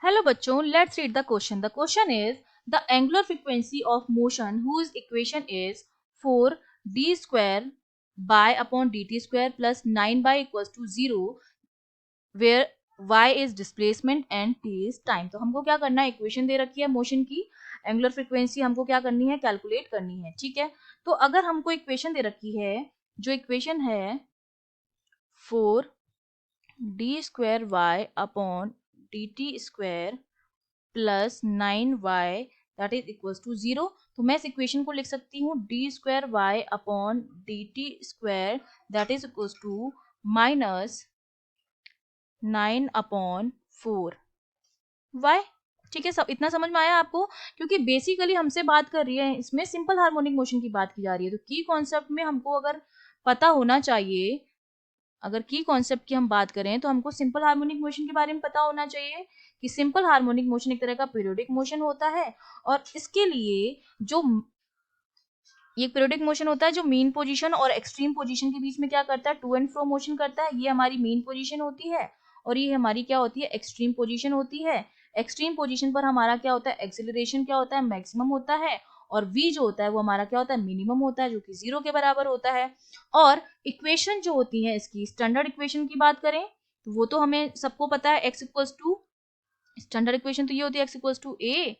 Hello बच्चों, let's read the question. The question is the angular frequency of motion whose equation is 4d square by upon dt square plus 9 by equals to 0 where y is displacement and t is time. तो हमको क्या करना है, equation दे रखी है motion की, angular frequency हमको क्या करनी है, कैलकुलेट करनी है. ठीक है, तो अगर हमको इक्वेशन दे रखी है, जो इक्वेशन है 4d square y upon dt square plus 9y that is equals to 0. तो मैं इस इक्वेशन को लिख सकती हूँ D square Y upon D T square that is equals to minus 9/4y. ठीक है, सब इतना समझ में आया आपको? क्योंकि बेसिकली हमसे बात कर रही है, इसमें सिंपल हार्मोनिक मोशन की बात की जा रही है. तो की कॉन्सेप्ट में हमको अगर पता होना चाहिए, अगर की कॉन्सेप्ट की हम बात करें तो हमको सिंपल हार्मोनिक मोशन के बारे में पता होना चाहिए कि सिंपल हार्मोनिक मोशन एक तरह का पीरियोडिक मोशन होता है. और इसके लिए जो ये पीरियोडिक मोशन होता है, जो मीन पोजीशन और एक्सट्रीम पोजीशन के बीच में क्या करता है, टू एंड फ्रो मोशन करता है. ये हमारी मीन पोजीशन होती है और ये हमारी क्या होती है, एक्सट्रीम पोजीशन होती है. एक्सट्रीम पोजीशन पर हमारा क्या होता है, एक्सीलरेशन क्या होता है, मैक्सिमम होता है. और v जो होता है वो हमारा क्या होता है, मिनिमम होता है, जो कि 0 के बराबर होता है. और इक्वेशन जो होती है इसकी, स्टैंडर्ड इक्वेशन की बात करें तो वो तो हमें सबको पता है, x equals to, standard equation तो ये होती है x equals to a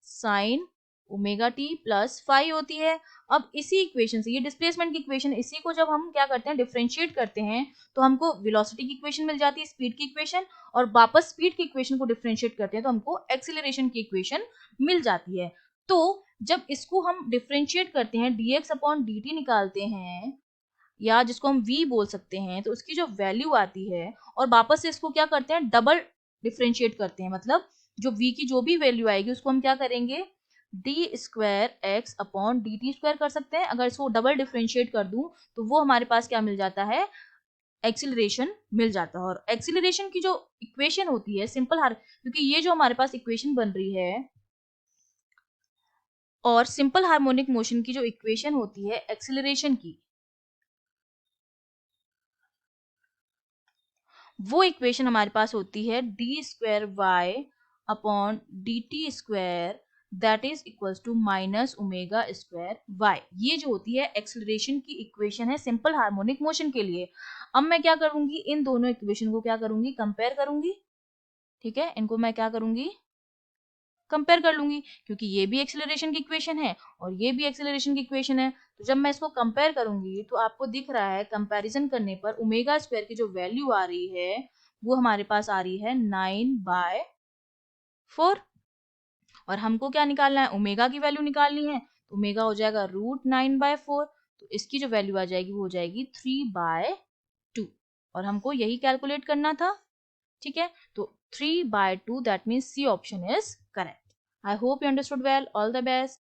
sine omega T plus phi होती है. अब इसी इक्वेशन से, ये डिस्प्लेसमेंट की इक्वेशन, इसी को जब हम क्या करते हैं, डिफरेंशिएट करते हैं तो हमको वेलोसिटी की इक्वेशन मिल जाती है, स्पीड की इक्वेशन. और वापस स्पीड की इक्वेशन को डिफरेंशिएट करते हैं तो हमको एक्सीलरेशन की इक्वेशन मिल जाती है. तो जब इसको हम डिफरेंशिएट करते हैं, dx अपॉन dt निकालते हैं, या जिसको हम v बोल सकते हैं, तो उसकी जो वैल्यू आती है और वापस से इसको क्या करते हैं, डबल डिफरेंशिएट करते हैं. मतलब जो v की जो भी वैल्यू आएगी उसको हम क्या करेंगे, D square x upon D T square कर सकते हैं. अगर इसको डबल डिफरेंशिएट कर दूं तो वो हमारे पास क्या मिल जाता है, एक्सीलरेशन मिल जाता है. और एक्सीलरेशन की जो इक्वेशन होती है सिंपल क्योंकि ये जो हमारे पास इक्वेशन बन रही है, और सिंपल हार्मोनिक मोशन की जो इक्वेशन होती है एक्सीलरेशन की, वो इक्वेशन हमारे पास होती है D square Y upon D T square that is equals to minus omega square Y. ये जो होती है एक्सेलरेशन की इक्वेशन है सिंपल हार्मोनिक मोशन के लिए. अब मैं क्या करूंगी, इन दोनों इक्वेशन को क्या करूंगी, कंपेयर करूंगी. ठीक है, इनको मैं क्या करूंगी, कंपेयर कर लूंगी, क्योंकि ये भी एक्सेलरेशन की इक्वेशन है और ये भी एक्सेलरेशन की इक्वेशन है. तो जब मैं इसको कंपेयर करूंगी तो आपको दिख रहा है, कंपैरिजन करने पर ओमेगा स्क्वायर की जो वैल्यू आ रही है वो हमारे पास आ रही है 9/4. और हमको क्या निकालना है, ओमेगा की वैल्यू निकालनी है. तो ओमेगा हो जाएगा √9/4. तो इसकी जो वैल्यू आ जाएगी वो हो जाएगी 3/2. और हमको यही कैलकुलेट करना था. ठीक है, तो 3/2 that means C option is correct. I hope you understood well. All the best.